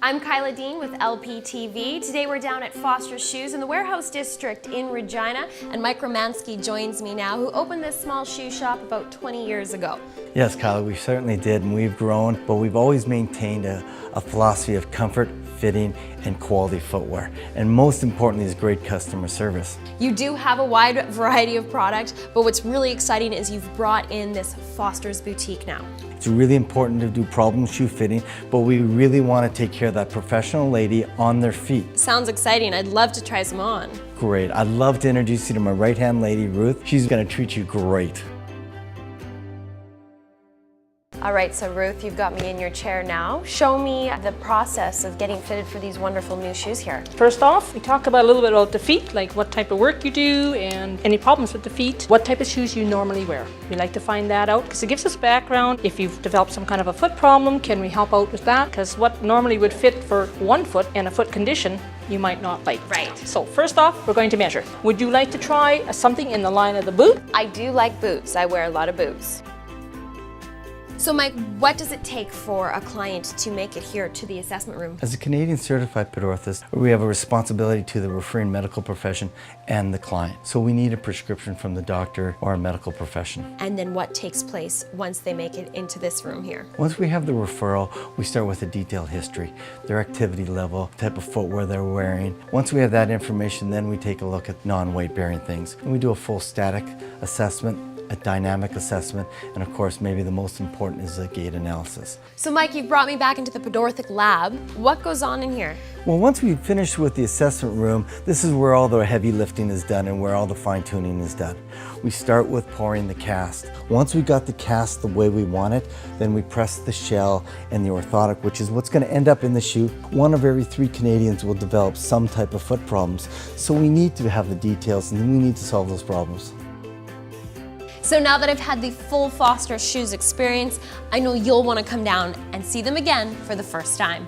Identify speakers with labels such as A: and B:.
A: I'm Kyla Dean with LPTV. Today we're down at Foster's Shoes in the Warehouse District in Regina, and Mike Romanski joins me now, who opened this small shoe shop about 20 years ago.
B: Yes, Kyla, we certainly did, and we've grown, but we've always maintained a philosophy of comfort, fitting, and quality footwear, and most importantly is great customer service.
A: You do have a wide variety of products, but what's really exciting is you've brought in this Foster's boutique now.
B: It's really important to do problem shoe fitting, but we really want to take care of that professional lady on their feet.
A: Sounds exciting. I'd love to try some on.
B: Great. I'd love to introduce you to my right-hand lady, Ruth. She's going to treat you great.
A: All right, so Ruth, you've got me in your chair now. Show me the process of getting fitted for these wonderful new shoes here.
C: First off, we talk about a little bit about the feet, like what type of work you do and any problems with the feet, what type of shoes you normally wear. We like to find that out because it gives us background. If you've developed some kind of a foot problem, can we help out with that? Because what normally would fit for one foot and a foot condition, you might not like.
A: Right.
C: So first off, we're going to measure. Would you like to try something in the line of the boot?
A: I do like boots. I wear a lot of boots. So Mike, what does it take for a client to make it here to the assessment room?
B: As a Canadian certified podorthist, we have a responsibility to the referring medical profession and the client. So we need a prescription from the doctor or a medical profession.
A: And then what takes place once they make it into this room here?
B: Once we have the referral, we start with a detailed history, their activity level, type of footwear they're wearing. Once we have that information, then we take a look at non-weight bearing things. And we do a full static assessment, a dynamic assessment, and of course maybe the most important is a gait analysis.
A: So Mike, you've brought me back into the podorthic lab. What goes on in here?
B: Well, once we finish with the assessment room, this is where all the heavy lifting is done and where all the fine tuning is done. We start with pouring the cast. Once we got the cast the way we want it, then we press the shell and the orthotic, which is what's going to end up in the shoe. 1 of every 3 Canadians will develop some type of foot problems, so we need to have the details and we need to solve those problems.
A: So now that I've had the full Foster's Shoes experience, I know you'll want to come down and see them again for the first time.